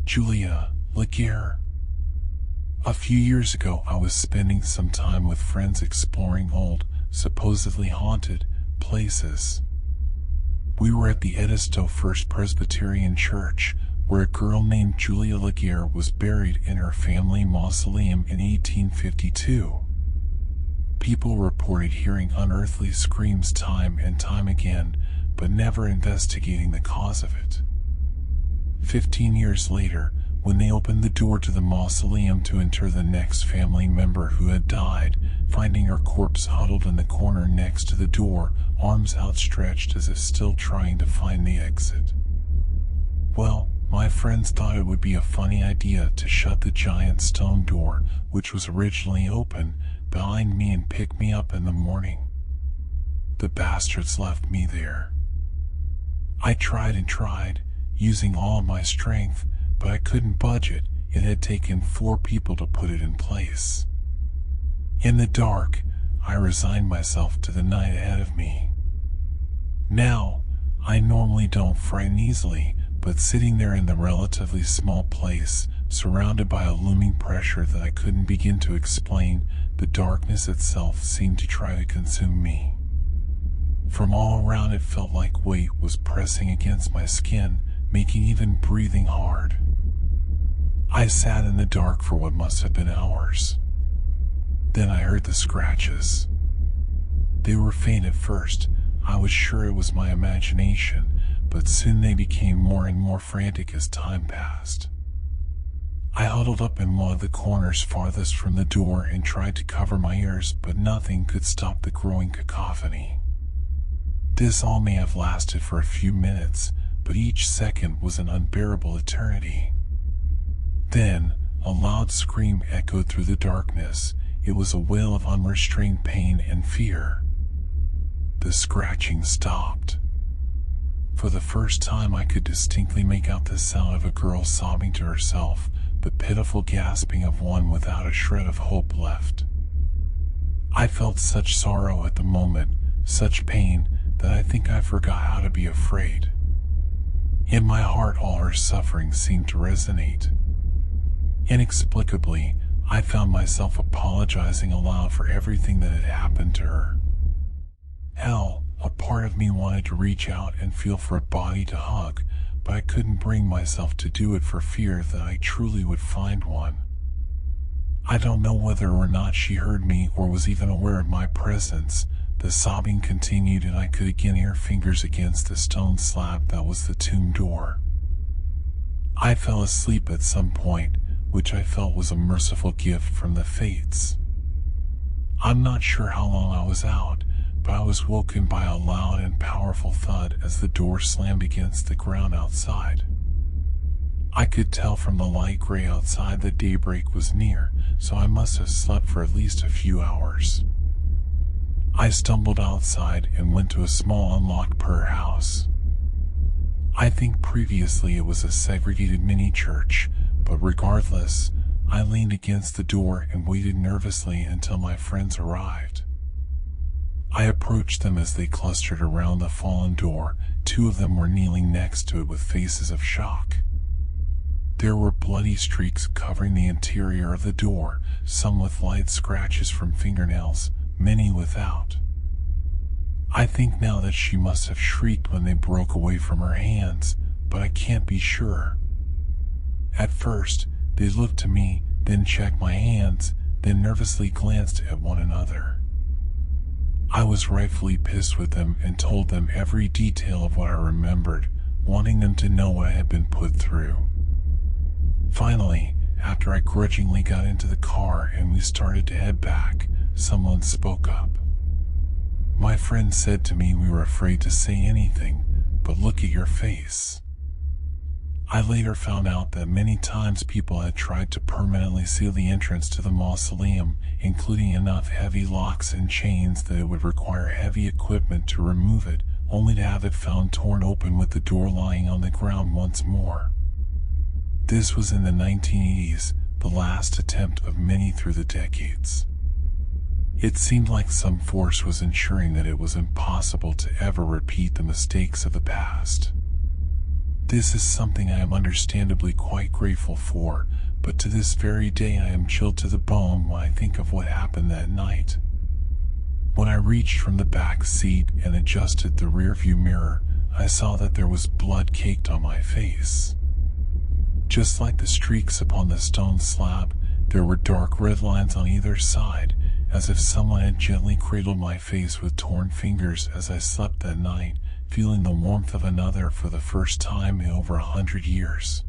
Julia Legare. A few years ago, I was spending some time with friends exploring old, supposedly haunted, places. We were at the Edisto First Presbyterian Church, where a girl named Julia Legare was buried in her family mausoleum in 1852. People reported hearing unearthly screams time and time again, but never investigating the cause of it. 15 years later, when they opened the door to the mausoleum to inter the next family member who had died, finding her corpse huddled in the corner next to the door, arms outstretched as if still trying to find the exit. Well, my friends thought it would be a funny idea to shut the giant stone door, which was originally open, behind me and pick me up in the morning. The bastards left me there. I tried and tried, using all my strength, but I couldn't budge it. It had taken 4 people to put it in place. In the dark, I resigned myself to the night ahead of me. Now, I normally don't frighten easily, but sitting there in the relatively small place, surrounded by a looming pressure that I couldn't begin to explain, the darkness itself seemed to try to consume me. From all around, it felt like weight was pressing against my skin, making even breathing hard. I sat in the dark for what must have been hours. Then I heard the scratches. They were faint at first. I was sure it was my imagination, but soon they became more and more frantic as time passed. I huddled up in one of the corners farthest from the door and tried to cover my ears, but nothing could stop the growing cacophony. This all may have lasted for a few minutes, but each second was an unbearable eternity. Then, a loud scream echoed through the darkness. It was a wail of unrestrained pain and fear. The scratching stopped. For the first time, I could distinctly make out the sound of a girl sobbing to herself, the pitiful gasping of one without a shred of hope left. I felt such sorrow at the moment, such pain, that I think I forgot how to be afraid. In my heart, all her suffering seemed to resonate. Inexplicably, I found myself apologizing aloud for everything that had happened to her. Hell, a part of me wanted to reach out and feel for a body to hug, but I couldn't bring myself to do it for fear that I truly would find one. I don't know whether or not she heard me or was even aware of my presence. The sobbing continued, and I could again hear fingers against the stone slab that was the tomb door. I fell asleep at some point, which I felt was a merciful gift from the fates. I'm not sure how long I was out, but I was woken by a loud and powerful thud as the door slammed against the ground outside. I could tell from the light gray outside that daybreak was near, so I must have slept for at least a few hours. I stumbled outside and went to a small unlocked prayer house. I think previously it was a segregated mini church, but regardless, I leaned against the door and waited nervously until my friends arrived. I approached them as they clustered around the fallen door. 2 of them were kneeling next to it with faces of shock. There were bloody streaks covering the interior of the door, some with light scratches from fingernails, many without. I think now that she must have shrieked when they broke away from her hands, but I can't be sure. At first, they looked to me, then checked my hands, then nervously glanced at one another. I was rightfully pissed with them and told them every detail of what I remembered, wanting them to know what I had been put through. Finally, after I grudgingly got into the car and we started to head back, someone spoke up. My friend said to me we were afraid to say anything, but look at your face. I later found out that many times people had tried to permanently seal the entrance to the mausoleum, including enough heavy locks and chains that it would require heavy equipment to remove it, only to have it found torn open with the door lying on the ground once more. This was in the 1980s, the last attempt of many through the decades. It seemed like some force was ensuring that it was impossible to ever repeat the mistakes of the past. This is something I am understandably quite grateful for, but to this very day I am chilled to the bone when I think of what happened that night. When I reached from the back seat and adjusted the rearview mirror, I saw that there was blood caked on my face. Just like the streaks upon the stone slab, there were dark red lines on either side, as if someone had gently cradled my face with torn fingers as I slept that night, feeling the warmth of another for the first time in over 100 years.